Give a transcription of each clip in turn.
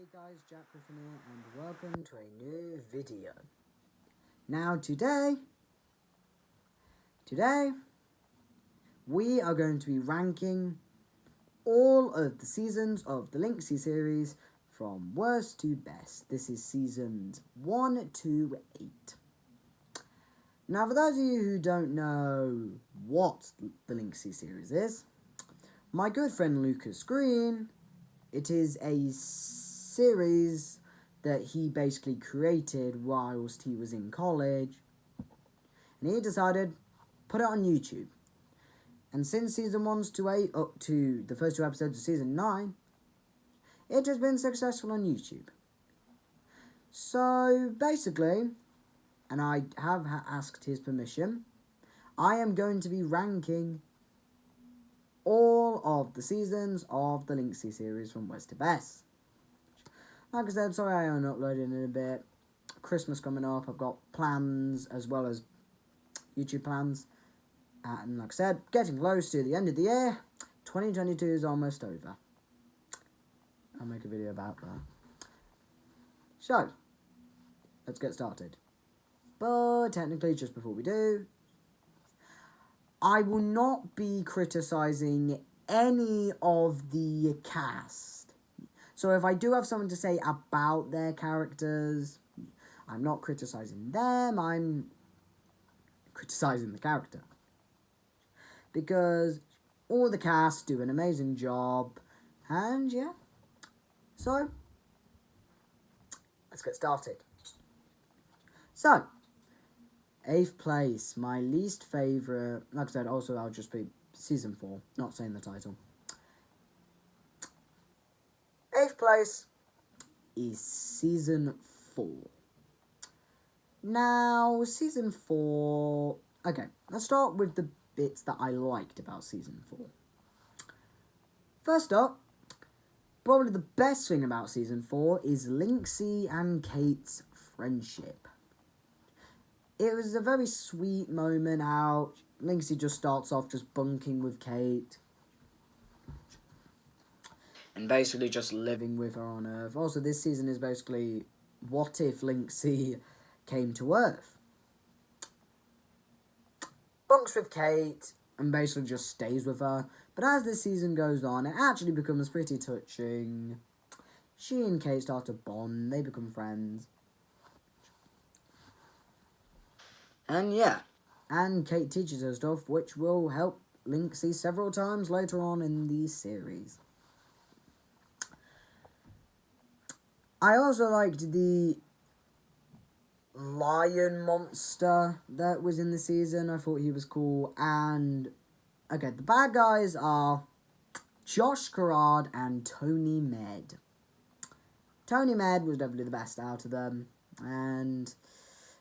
Hey guys, Jack Griffin here, and welcome to a new video. Now today we are going to be ranking all of the seasons of the Lynxy series from worst to best. This is seasons 1 to 8. Now for those of you who don't know what the Lynxy series is, my good friend Lucas Green, it is a series that he basically created whilst he was in college, and he decided put it on YouTube. And since season 1 to 8 up to the first 2 episodes of season 9, it has been successful on YouTube. So basically, and I have asked his permission, I am going to be ranking all of the seasons of the Lynxy series from worst to best. Like I said, sorry I haven't uploaded in a bit. Christmas coming up, I've got plans as well as YouTube plans. And like I said, getting close to the end of the year. 2022 is almost over. I'll make a video about that. So, let's get started. But technically, just before we do, I will not be criticising any of the cast. So if I do have something to say about their characters, I'm not criticising them, I'm criticising the character. Because all the cast do an amazing job, and yeah. So, let's get started. So, 8th place, my least favourite, like I said, also I'll just be season 4, not saying the title. 8th place is season 4. Now, season 4... Okay, let's start with the bits that I liked about season 4. First up, probably the best thing about season 4 is Lynxy and Kate's friendship. It was a very sweet moment how Lynxy just starts off just bunking with Kate. And basically just living with her on Earth. Also, this season is basically, what if Lynxy came to Earth? Bunks with Kate, and basically just stays with her. But as this season goes on, it actually becomes pretty touching. She and Kate start to bond, they become friends. And yeah, and Kate teaches her stuff, which will help Lynxy several times later on in the series. I also liked the lion monster that was in the season. I thought he was cool. And, okay, the bad guys are Josh Carrad and Tony Med. Tony Med was definitely the best out of them. And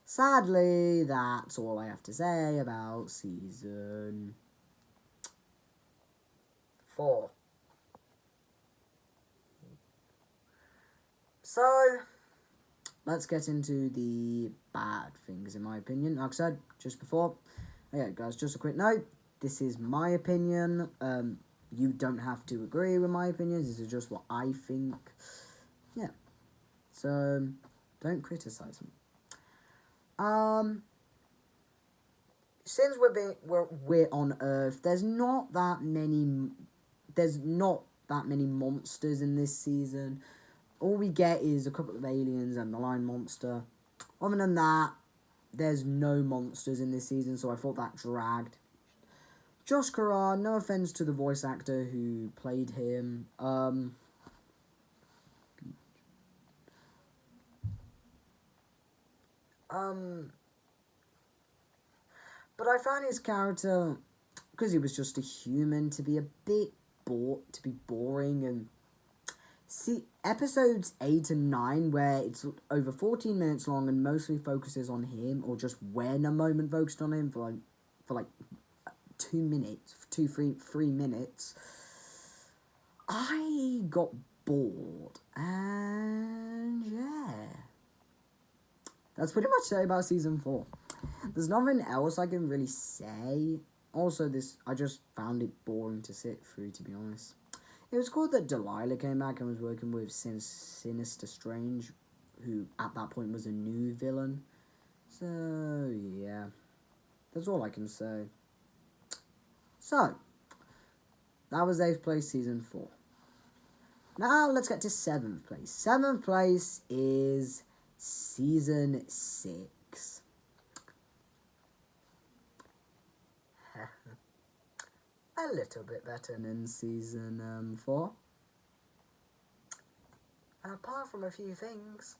sadly, that's all I have to say about season 4. So, let's get into the bad things, in my opinion. Like I said just before, okay, guys, just a quick note. This is my opinion. You don't have to agree with my opinions. This is just what I think. Yeah. So, don't criticise me. Since we're on Earth, there's not that many monsters in this season. All we get is a couple of aliens and the lion monster. Other than that, there's no monsters in this season, so I thought that dragged. Josh Carrad, no offense to the voice actor who played him. But I found his character, because he was just a human, to be a bit boring. And see, episodes 8 and 9, where it's over 14 minutes long and mostly focuses on him, or just when a moment focused on him for like 2 minutes, 3 minutes, I got bored. And yeah, that's pretty much it about season 4. There's nothing else I can really say. Also, I just found it boring to sit through, to be honest. It was cool that Delilah came back and was working with Sinister Strange, who at that point was a new villain. So, yeah. That's all I can say. So, that was 8th place, Season 4. Now, let's get to 7th place. 7th place is Season 6. A little bit better than Season 4. And apart from a few things,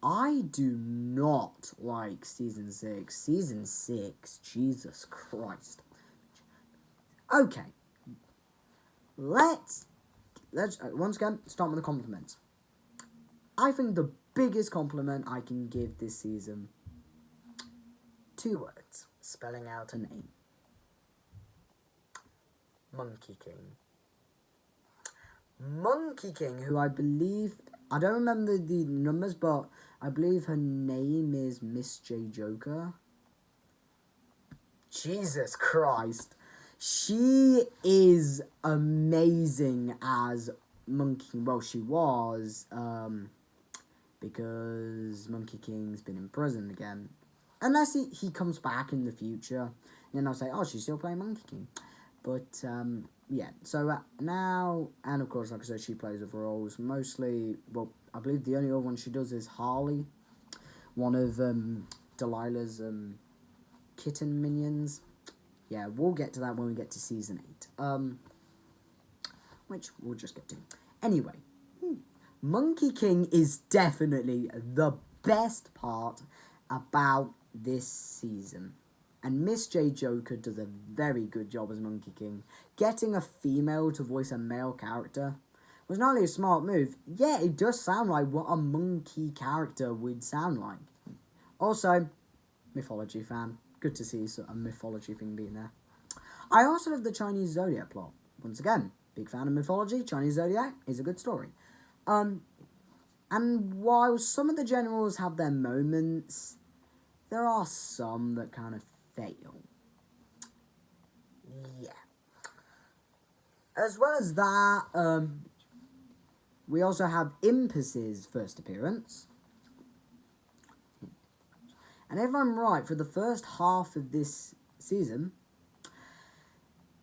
I do not like Season 6. Season 6, Jesus Christ. Okay. Let's once again start with the compliments. I think the biggest compliment I can give this season, 2 words, spelling out a name. Monkey King. Monkey King, who I believe, I don't remember the numbers, but I believe her name is Miss J Joker. Jesus Christ. She is amazing as Monkey. Well, she was, because Monkey King's been in prison again. Unless he comes back in the future. And then I'll say, oh, she's still playing Monkey King. But, yeah. So, now, and of course, like I said, she plays other roles. Mostly, well, I believe the only other one she does is Harley. One of, Delilah's, kitten minions. Yeah, we'll get to that when we get to Season 8. Which we'll just get to. Anyway, Monkey King is definitely the best part about this season. And Miss J Joker does a very good job as Monkey King. Getting a female to voice a male character was not only a smart move, yeah, it does sound like what a monkey character would sound like. Also, mythology fan. Good to see a mythology thing being there. I also love the Chinese Zodiac plot. Once again, big fan of mythology. Chinese Zodiac is a good story. And while some of the generals have their moments, there are some that kind of fail. Yeah. As well as that, we also have Impus's first appearance. And if I'm right, for the first half of this season,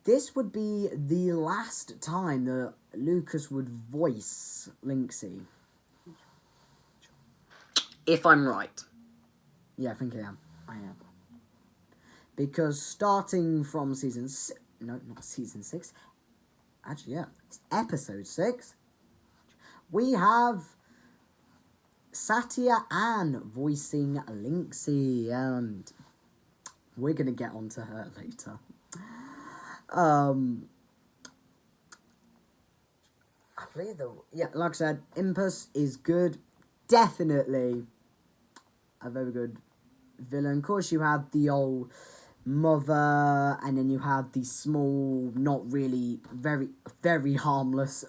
this would be the last time that Lucas would voice Lynxy. If I'm right. Yeah, I think I am. Because starting from season 6... No, not season 6. Actually, yeah. It's episode 6. We have Satya Ann voicing Lynxy, and we're going to get onto her later. I believe like I said, Impus is good. Definitely a very good villain. Of course, you have the old mother, and then you have the small, not really, very, very harmless,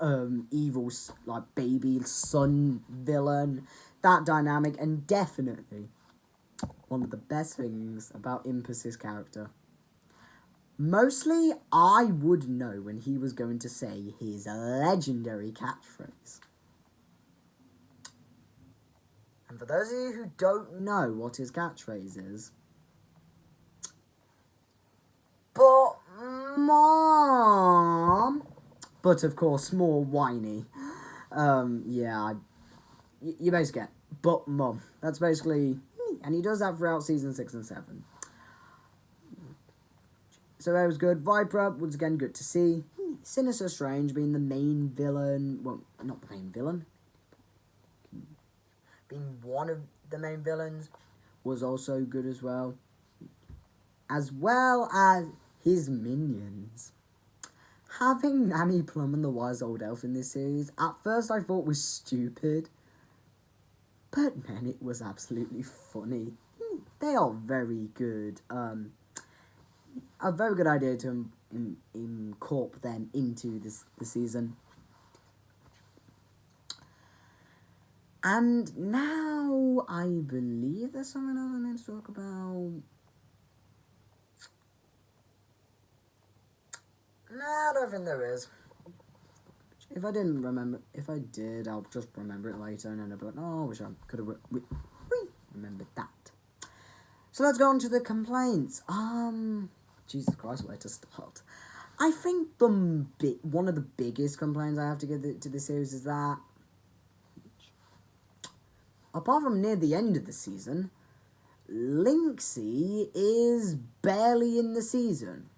evil, like, baby son villain. That dynamic, and definitely one of the best things about Impus's character. Mostly, I would know when he was going to say his legendary catchphrase. And for those of you who don't know what his catchphrase is, but Mom, but of course more whiny. Yeah, you basically get, but Mum. That's basically, and he does that throughout season 6 and 7. So that was good. Viper, once again, good to see. Sinister Strange being the main villain. Well, not the main villain. Being one of the main villains was also good as well. As well as his minions. Having Nanny Plum and the Wise Old Elf in this series, at first I thought was stupid. But then it was absolutely funny. They are very good. A very good idea to incorporate them into the season. And now I believe there's something else I need to talk about. No, I don't think there is. If I didn't remember, if I did, I'll just remember it later and end up like, oh, I wish I could have remembered that. So let's go on to the complaints. Jesus Christ, where to start? I think one of the biggest complaints I have to give to this series is that, apart from near the end of the season, Lynxy is barely in the season.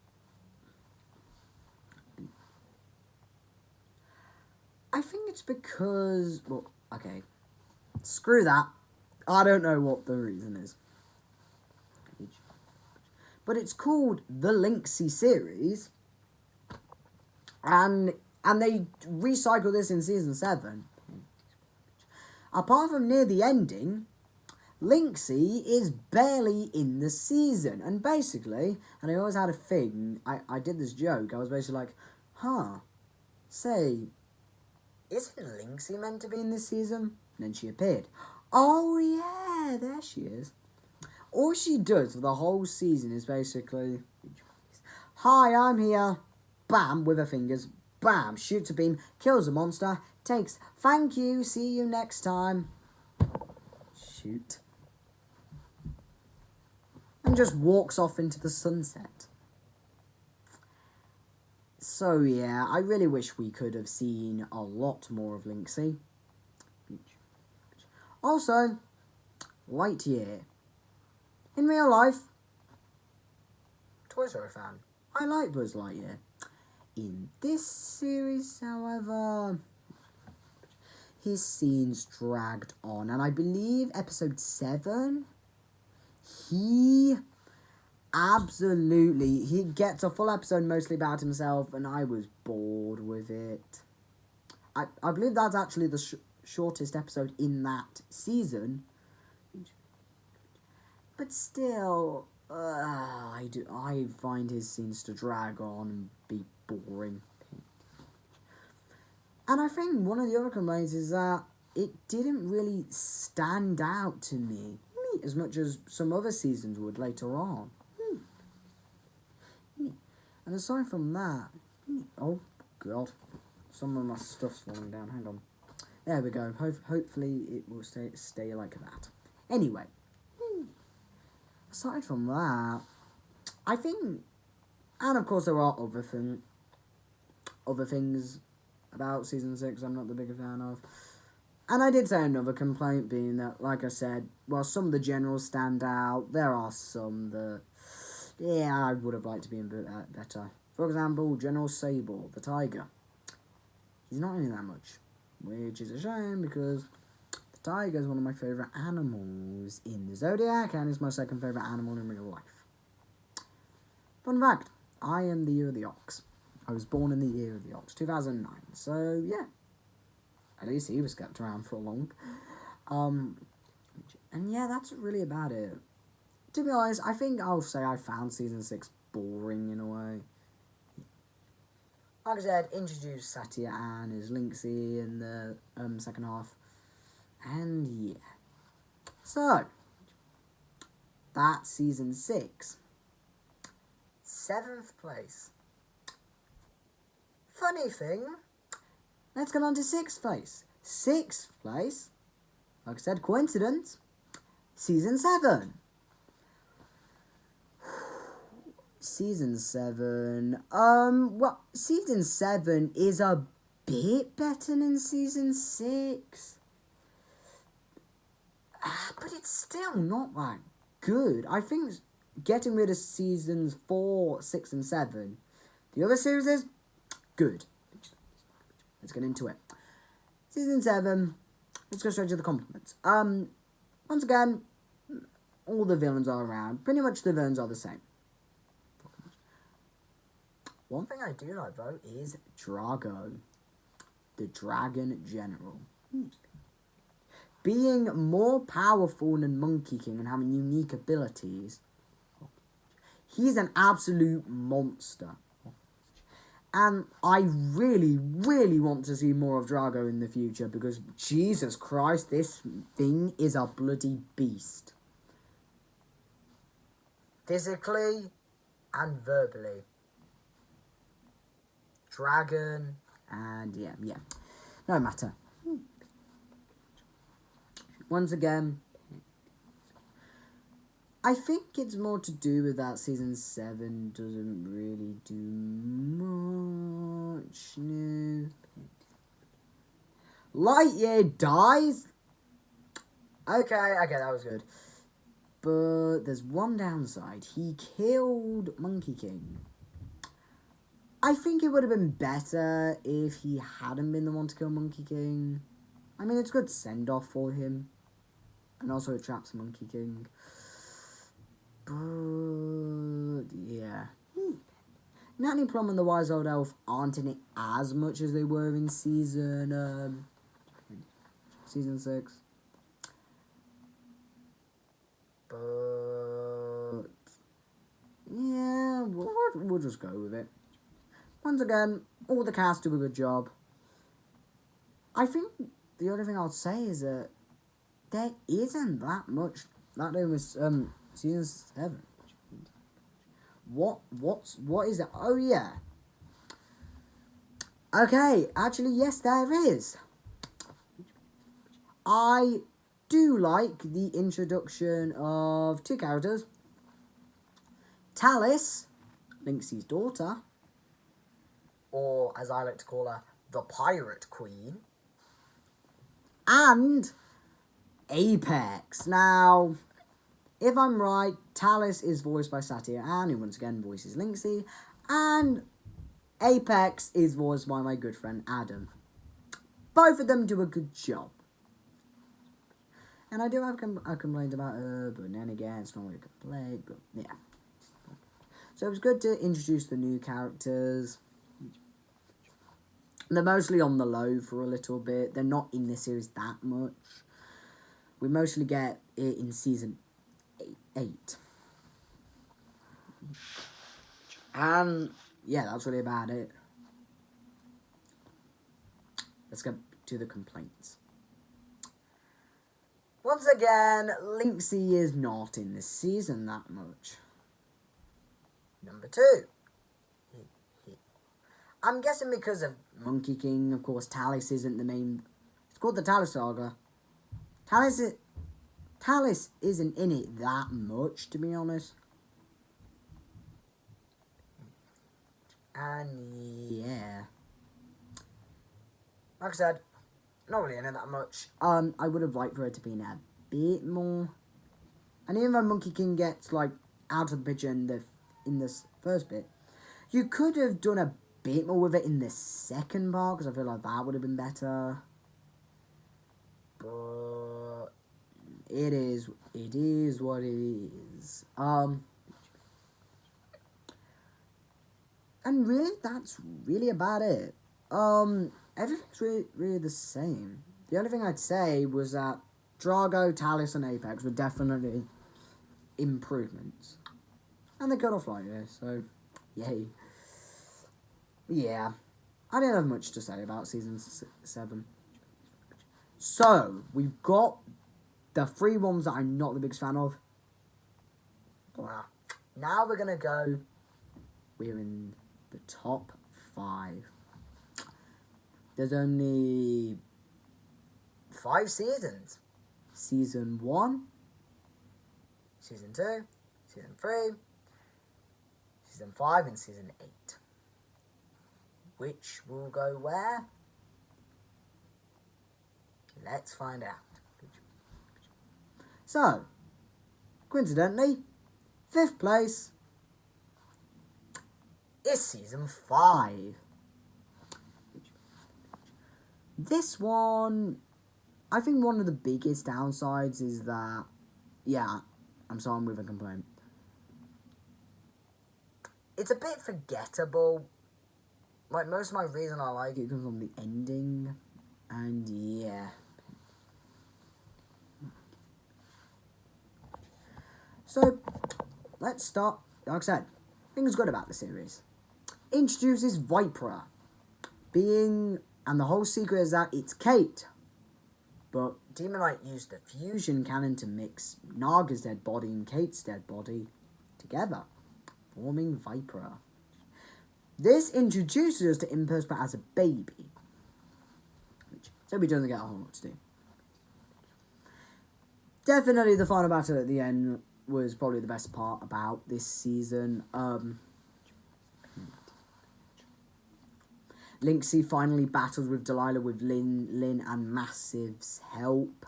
I think it's because, well, okay, screw that. I don't know what the reason is. But it's called the Lynxy series, and they recycle this in season 7. Apart from near the ending, Lynxy is barely in the season. And basically, and I always had a thing, I did this joke, I was basically like, say, isn't Lynxy meant to be in this season? And then she appeared. Oh yeah, there she is. All she does for the whole season is basically, hi, I'm here, bam, with her fingers, bam, shoots a beam, kills a monster, takes, thank you, see you next time, shoot, and just walks off into the sunset. So yeah, I really wish we could have seen a lot more of Lynxy. Also, Lightyear. In real life, Toy Story fan, I like Buzz Lightyear. In this series, however, his scenes dragged on, and I believe episode 7, he gets a full episode mostly about himself, and I was bored with it. I believe that's actually the shortest episode in that season. But still, I find his scenes to drag on and be boring. And I think one of the other complaints is that it didn't really stand out to me as much as some other seasons would later on. And aside from that, oh god, some of my stuff's falling down. Hang on. There we go. Hopefully it will stay like that. Anyway. Aside from that, I think, and of course there are other things about season 6 I'm not the bigger fan of. And I did say another complaint being that, like I said, while some of the generals stand out, there are some that, yeah, I would have liked to be a bit better. For example, General Sable, the tiger. He's not in it that much, which is a shame because the tiger is one of my favourite animals in the Zodiac, and it's my second favourite animal in real life. Fun fact, I am the year of the ox. I was born in the year of the ox, 2009, so yeah. At least he was kept around for long. And yeah, that's really about it. To be honest, I think I'll say I found season 6 boring in a way. Like I said, introduced Satya Ann as Lynxy in the second half. And yeah. So, that's season 6. 7th place. Funny thing, let's get on to 6th place. 6th place, like I said, coincidence, season 7. Season 7, well, season 7 is a bit better than season 6. But it's still not that good. I think getting rid of seasons 4, 6, and 7, the other series is good. Let's get into it. Season 7, let's go straight to the compliments. Once again, all the villains are around. Pretty much the villains are the same. One thing I do like, though, is Drago, the Dragon General. Being more powerful than Monkey King and having unique abilities, he's an absolute monster. And I really, really want to see more of Drago in the future because, Jesus Christ, this thing is a bloody beast. Physically and verbally. Dragon And yeah. No matter. Once again, I think it's more to do with that season 7 doesn't really do much new. Lightyear dies? Okay, that was good. But there's one downside. He killed Monkey King. I think it would have been better if he hadn't been the one to kill Monkey King. I mean, it's a good send-off for him. And also it traps Monkey King. But, yeah. Natalie Plum and the Wise Old Elf aren't in it as much as they were in season 6. But, yeah, we'll just go with it. Once again, all the cast do a good job. I think the other thing I'll say is that there isn't that much that there was season 7. What is it? Oh yeah. Okay, actually yes there is. I do like the introduction of 2 characters. Tallis, Lynxy's daughter, or as I like to call her, the Pirate Queen, and Apex. Now, if I'm right, Tallis is voiced by Satya Ann, who once again voices Lynxy, and Apex is voiced by my good friend Adam. Both of them do a good job. And I do have a complaint about her, but then again, it's not really a complaint, but yeah. So it was good to introduce the new characters. They're mostly on the low for a little bit. They're not in this series that much. We mostly get it in season 8. And yeah, that's really about it. Let's get to the complaints. Once again, Lynxy is not in this season that much. Number 2. I'm guessing because of Monkey King, of course, Tallis isn't the main. It's called the Tallis Saga. Tallis isn't in it that much, to be honest. And yeah, like I said, not really in it that much. I would have liked for her to be in a bit more. And even though Monkey King gets like out of the picture in this first bit, you could have done a bit more with it in the second part, because I feel like that would have been better. But it is what it is. And really, that's really about it. Everything's really the same. The only thing I'd say was that Drago, Tallis, and Apex were definitely improvements. And they got off like this, so yay. Yeah, I didn't have much to say about season 7. So, we've got the 3 ones that I'm not the biggest fan of. Wow. Now we're going to go, we're in the top 5. There's only 5 seasons. Season 1, Season 2, Season 3, Season 5, and Season 8. Which will go where? Let's find out. So, coincidentally, 5th place is Season 5. This one, I think one of the biggest downsides is that, yeah, I'm sorry, I'm with a complaint. It's a bit forgettable. Like, most of my reason I like it comes from the ending, and yeah. So, let's start. Like I said, things good about the series. Introduces Vipera, and the whole secret is that it's Kate. But Demon Knight used the fusion cannon to mix Naga's dead body and Kate's dead body together, forming Vipera. This introduces us to Imperspa as a baby, so he doesn't get a whole lot to do. Definitely the final battle at the end was probably the best part about this season. Lynxy finally battles with Delilah with Lynn and Massive's help.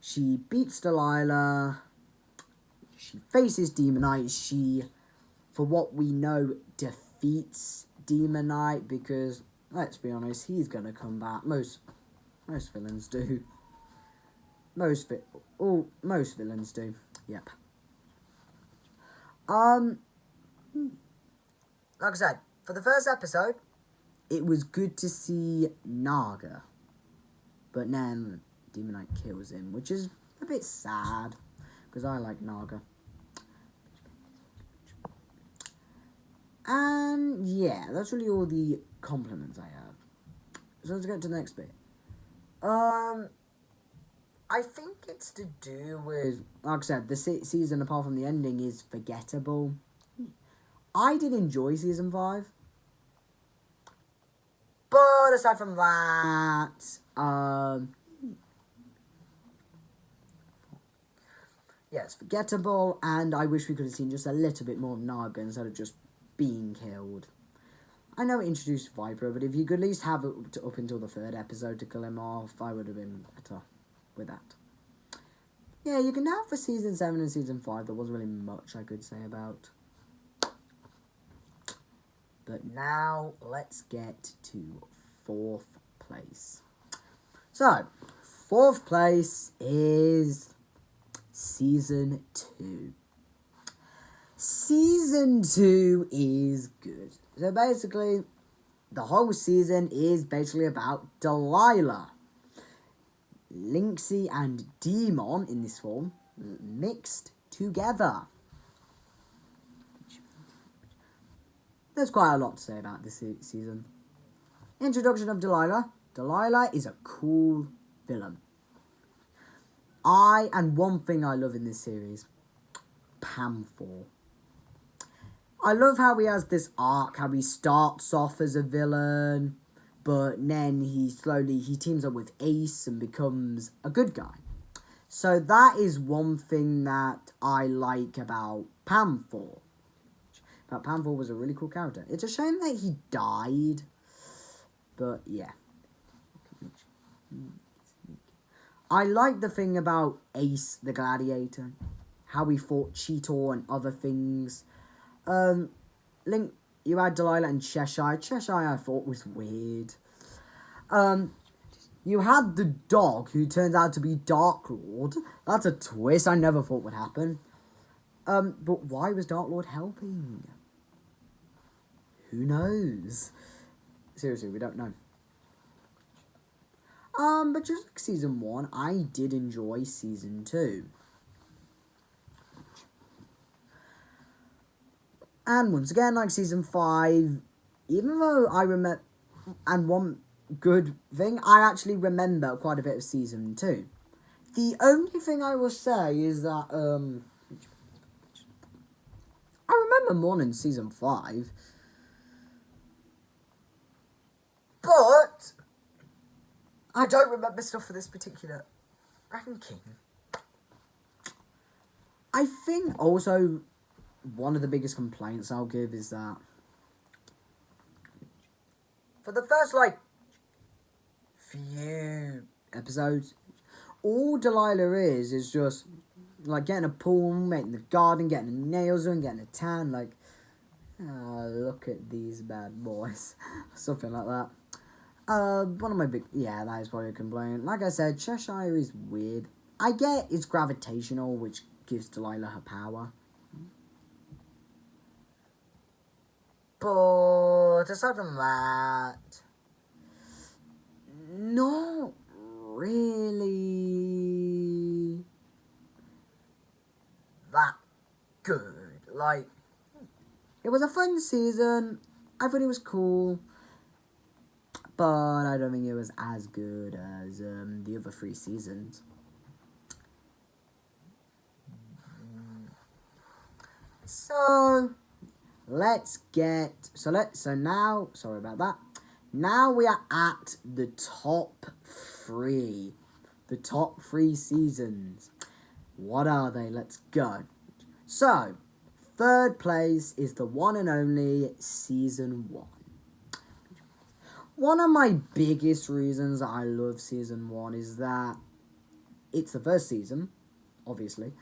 She beats Delilah. She faces Demonite. She, for what we know, defeats Demonite because, let's be honest, he's going to come back. Most villains do. Most villains do. Yep. Like I said, for the first episode, it was good to see Naga, but then Demonite kills him, which is a bit sad because I like Naga. And yeah, that's really all the compliments I have. So let's get to the next bit. I think it's to do with, like I said, the season, apart from the ending, is forgettable. I did enjoy season 5. But aside from that, yeah, it's forgettable, and I wish we could have seen just a little bit more of Naga instead of just being killed. I know it introduced Viper, but if you could at least have it up until the 3rd episode to kill him off, I would have been better with that. Yeah, you can now for season 7 and season 5, there wasn't really much I could say about. But now, let's get to 4th place. So, 4th place is Season 2. Season 2 is good. So basically, the whole season is basically about Delilah. Lynxy and Demon, in this form, mixed together. There's quite a lot to say about this season. Introduction of Delilah. Delilah is a cool villain. And one thing I love in this series, Pamphor. I love how he has this arc, how he starts off as a villain, but then he teams up with Ace and becomes a good guy. So that is one thing that I like about Pamphor. But Pamphor was a really cool character. It's a shame that he died, but yeah. I like the thing about Ace the Gladiator, how he fought Cheetor and other things. You had Delilah and Cheshire. Cheshire I thought was weird. You had the dog who turns out to be Dark Lord. That's a twist I never thought would happen. But why was Dark Lord helping? Who knows? Seriously, we don't know. But just like season 1, I did enjoy season 2. And once again, like season 5, even though I remember, and one good thing, I actually remember quite a bit of season 2. The only thing I will say is that, I remember more than season 5. But I don't remember stuff for this particular ranking. I think also one of the biggest complaints I'll give is that for the first, few episodes, all Delilah is just, getting a pool, making the garden, getting the nails done, getting a tan, look at these bad boys. Something like that. One of my that is probably a complaint. Like I said, Cheshire is weird. I get it's gravitational, which gives Delilah her power. But aside from that, not really that good. It was a fun season. I thought it was cool. But I don't think it was as good as the other 3 seasons. So, Sorry about that. Now we are at the top 3. The top 3 seasons. What are they? Let's go. So, third place is the one and only Season 1. One of my biggest reasons I love Season 1 is that it's the first season, obviously,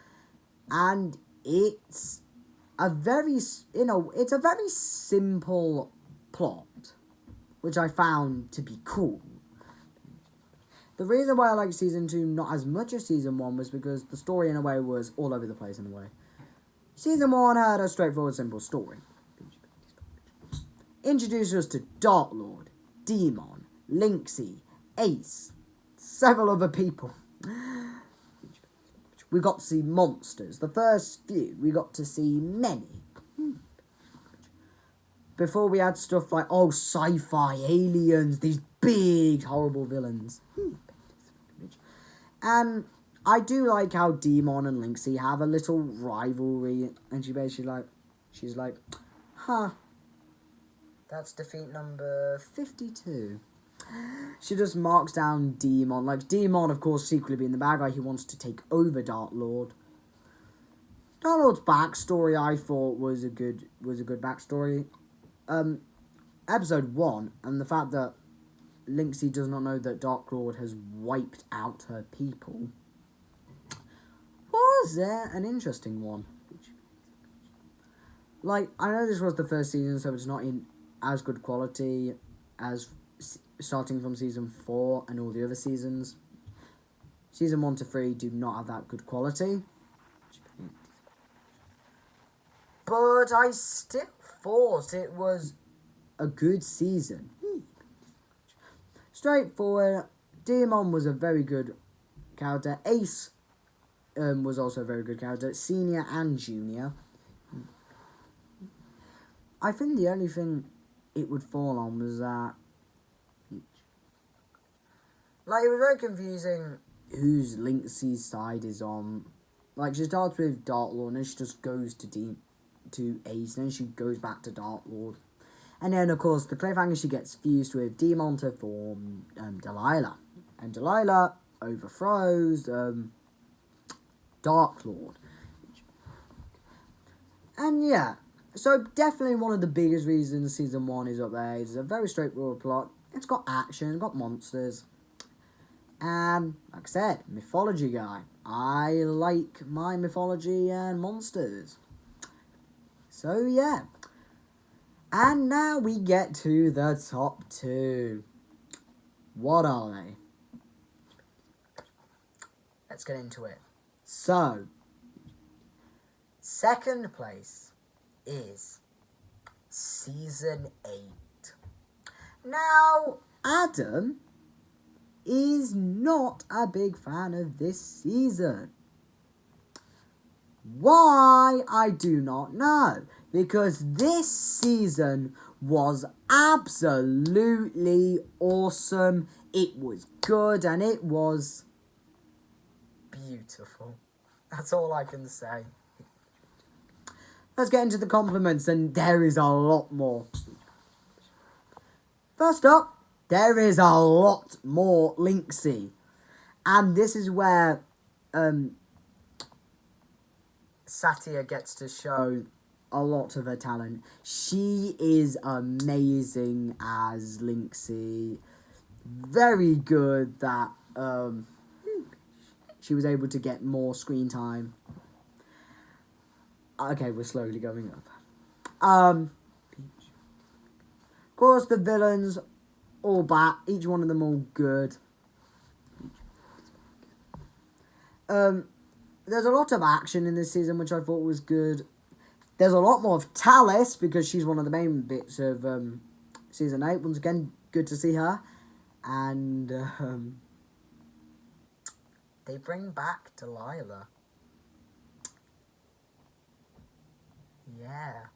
and it's a very simple plot, which I found to be cool. The reason why I like Season 2 not as much as Season 1 was because the story, in a way, was all over the place, in a way. Season 1 had a straightforward, simple story. Introduced us to Dark Lord, Demon, Lynxy, Ace, several other people. We got to see monsters. The first few, we got to see many. Before we had stuff like, sci-fi aliens, these big, horrible villains. And I do like how Demon and Lynxy have a little rivalry, and she's like, that's defeat number 52. She just marks down Demon. Like, Demon, of course, secretly being the bad guy, he wants to take over Dark Lord. Dark Lord's backstory, I thought, was a good backstory. Episode 1, and the fact that Lynxy does not know that Dark Lord has wiped out her people was an interesting one. Like, I know this was the first season, so it's not in as good quality as starting from Season 4 and all the other seasons. Season 1 to 3 do not have that good quality. But I still thought it was a good season. Straightforward. Demon was a very good character. Ace was also a very good character. Senior and Junior. I think the only thing it would fall on was that... Like, it was very confusing whose Lynxy's side is on. Like, she starts with Dark Lord, and then she just goes to Ace, and then she goes back to Dark Lord. And then, of course, the cliffhanger, she gets fused with Demon to form Delilah. And Delilah overthrows Dark Lord. And yeah, so definitely one of the biggest reasons Season 1 is up there. It's a very straightforward plot. It's got action, it's got monsters. And, like I said, mythology guy. I like my mythology and monsters. So, yeah. And now we get to the top 2. What are they? Let's get into it. So, second place is Season 8. Now, Adam is not a big fan of this season. Why? I do not know. Because this season was absolutely awesome. It was good and it was beautiful. That's all I can say. Let's get into the compliments, and there is a lot more. First up, there is a lot more Lynxy. And this is where Satya gets to show a lot of her talent. She is amazing as Lynxy. Very good that she was able to get more screen time. Okay, we're slowly going up. Of course, the villains, all back. Each one of them all good. There's a lot of action in this season, which I thought was good. There's a lot more of Tallis, because she's one of the main bits of Season 8. Once again, good to see her. And they bring back Delilah. Yeah.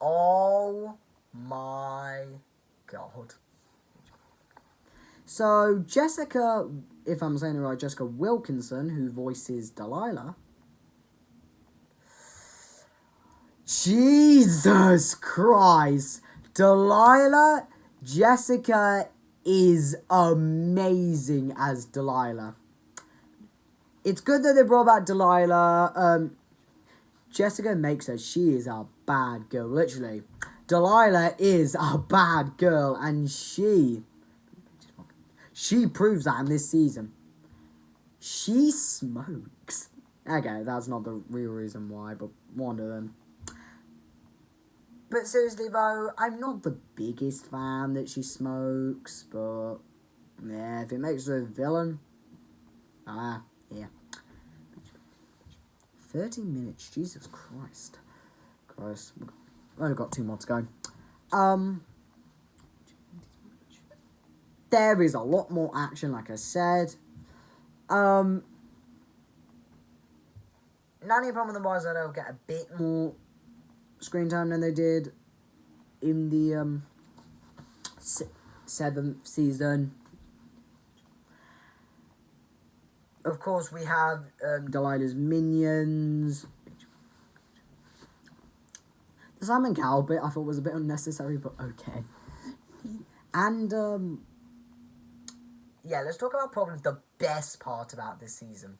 Oh my god. So, Jessica, if I'm saying it right, Jessica Wilkinson, who voices Delilah, Jesus Christ. Delilah Jessica is amazing as Delilah. It's good that they brought back Delilah. Jessica makes her. She is a bad girl, literally. Delilah is a bad girl, and she proves that in this season. She smokes. Okay, that's not the real reason why, but one of them. But seriously though, I'm not the biggest fan that she smokes, but yeah, if it makes her a villain, yeah. 30 minutes, Jesus Christ. We've only got 2 more to go. There is a lot more action, like I said. Nanny problem with the boys that they'll get a bit more screen time than they did in the 7th season. Of course, we have Delilah's minions. The Simon Cowell bit I thought was a bit unnecessary, but okay. And yeah, let's talk about probably the best part about this season.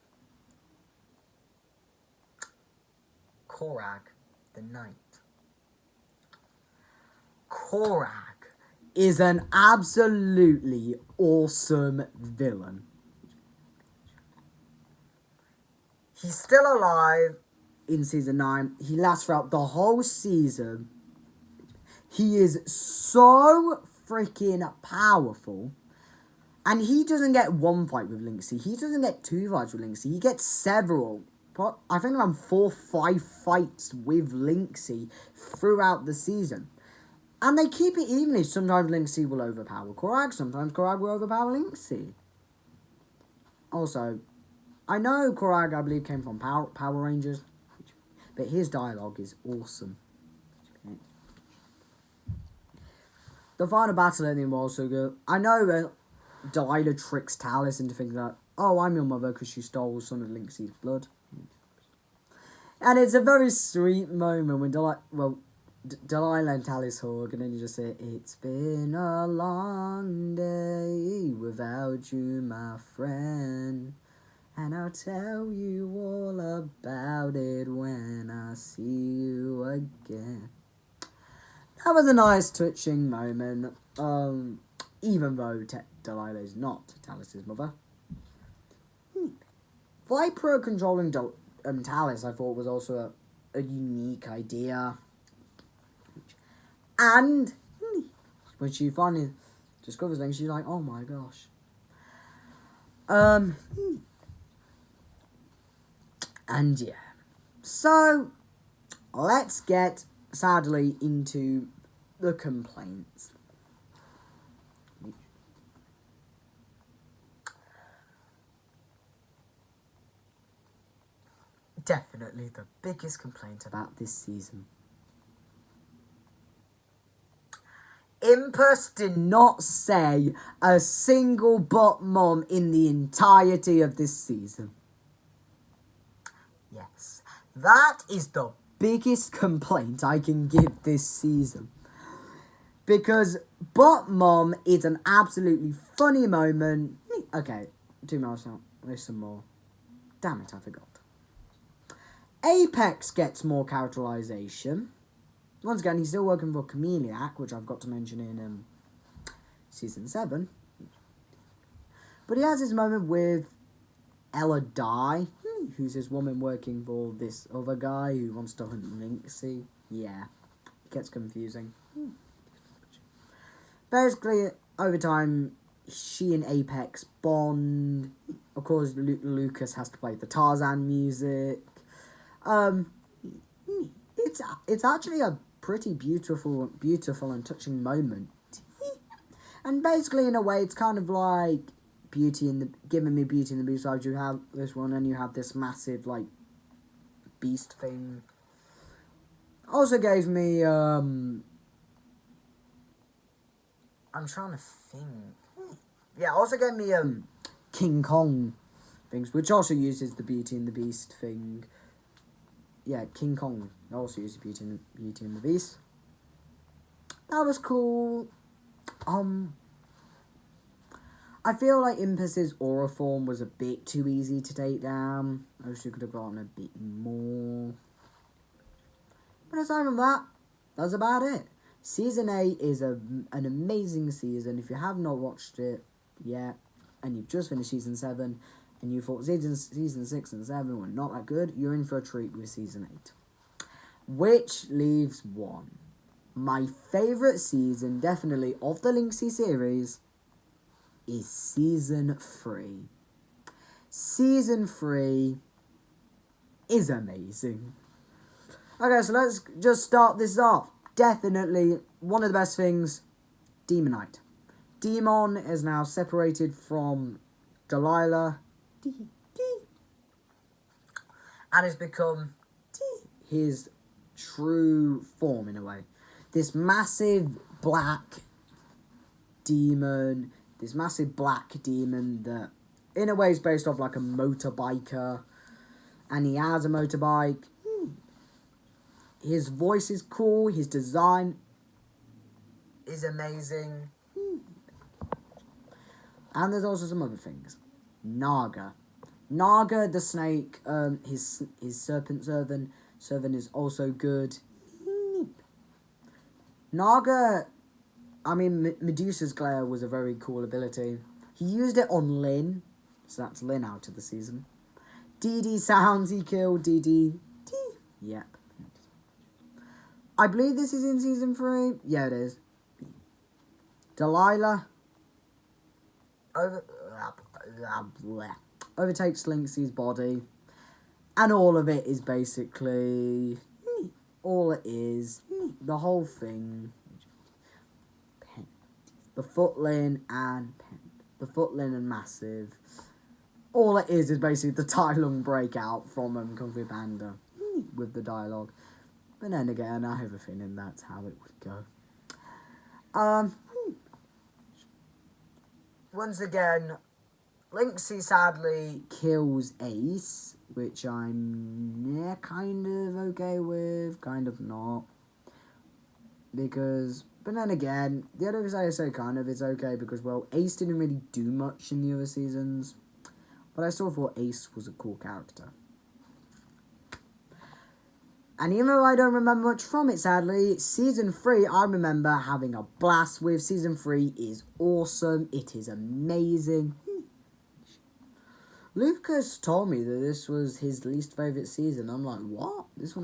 Korag, the Knight. Korag is an absolutely awesome villain. He's still alive in season 9. He lasts throughout the whole season. He is so freaking powerful. And he doesn't get one fight with Lynxy. He doesn't get 2 fights with Lynxy. He gets several. I think around 4 or 5 fights with Lynxy throughout the season. And they keep it evenly. Sometimes Lynxy will overpower Korag. Sometimes Korag will overpower Lynxy. Also, I know Korag, I believe, came from Power Rangers. But his dialogue is awesome. The final battle at the end was also good. I know Delilah tricks Talis into thinking that, oh, I'm your mother because she stole some of Lynxy's blood. And it's a very sweet moment when Delilah and Talis hug, and then you just say, it's been a long day without you, my friend. And I'll tell you all about it when I see you again. That was a nice touching moment. Even though Delilah is not Talis' mother. Viper controlling Talis, I thought, was also a unique idea. And when she finally discovers things, she's like, oh my gosh. And yeah. So, let's get, sadly, into the complaints. Definitely the biggest complaint about this season. Impus did not say a single bot mom in the entirety of this season. Yes, that is the biggest complaint I can give this season. Because bot mom is an absolutely funny moment. Okay, 2 minutes now. There's some more. Damn it, I forgot. Apex gets more characterization. Once again, he's still working for Chameleac, which I've got to mention in season 7. But he has his moment with Ella Dye, who's this woman working for this other guy who wants to hunt Lynxy. Yeah, it gets confusing. Basically, over time, she and Apex bond. Of course, Lucas has to play the Tarzan music. It's actually a pretty beautiful and touching moment. And basically, in a way, it's kind of like giving me Beauty and the Beast vibes. You have this one, and you have this massive, like, beast thing. Also gave me, I'm trying to think. Yeah, also gave me, King Kong things, which also uses the Beauty and the Beast thing. yeah, King Kong also used Beauty and the Beast. That was cool. I feel like Impus's aura form was a bit too easy to take down. I wish we could have gotten a bit more. But aside from that, that's about it. Season 8 is an amazing season. If you have not watched it yet, and you've just finished Season 7, and you thought season 6 and 7 were not that good, you're in for a treat with Season 8. Which leaves one. My favourite season, definitely, of the Lynxy series is Season 3. Season 3 is amazing. Okay, so let's just start this off. Definitely one of the best things, Demonite. Demon is now separated from Delilah and has become his true form in a way. This massive black demon that in a way is based off like a motorbiker, and he has a motorbike. His voice is cool, his design is amazing. And there's also some other things. Naga the snake, his serpent servant is also good. Naga, I mean, Medusa's glare was a very cool ability. He used it on Lynn, so that's Lynn out of the season. DD sounds, he killed DD. Yep. I believe this is in Season 3. Yeah, it is. Delilah overtakes Lynxy's body. And all of it is basically... all it is. The whole thing. The Footlin and Massive. All it is basically the Tai Lung breakout from Kung Fu Panda. With the dialogue. But then again, I have a feeling that's how it would go. Once again, Lynxy sadly kills Ace, which I'm kind of okay with, kind of not. Because, but then again, the other reason I say kind of is okay because, well, Ace didn't really do much in the other seasons. But I still thought Ace was a cool character. And even though I don't remember much from it, sadly, Season 3, I remember having a blast with. Season 3 is awesome. It is amazing. Lucas told me that this was his least favourite season. I'm like, what? This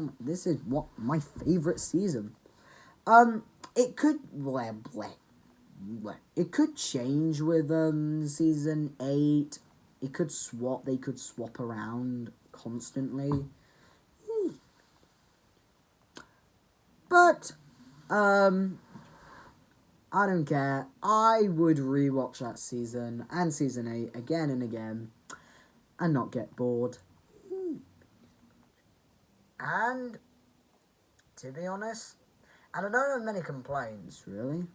is what my favourite season. It could, it could change with, Season 8. They could swap around constantly. But, I don't care. I would rewatch that season and Season 8 again and again and not get bored. And, to be honest, and I don't have many complaints, really.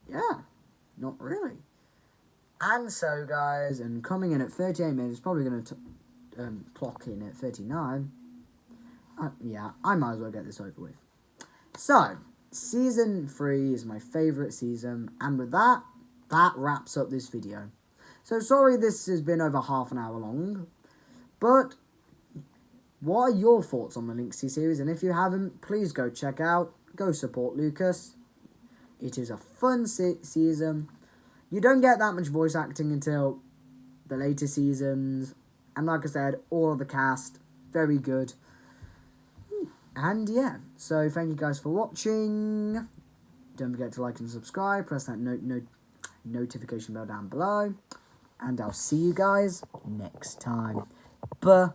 Yeah, not really. And so, guys, and coming in at 38 minutes, probably going to clock in at 39. Yeah, I might as well get this over with. So, Season 3 is my favourite season, and with that wraps up this video. So, sorry this has been over half an hour long, but what are your thoughts on the Lynxy series? And if you haven't, please go check out, go support Lucas. It is a fun season. You don't get that much voice acting until the later seasons, and like I said, all of the cast, very good. And yeah, so thank you guys for watching. Don't forget to like and subscribe. Press that notification bell down below. And I'll see you guys next time. Bye.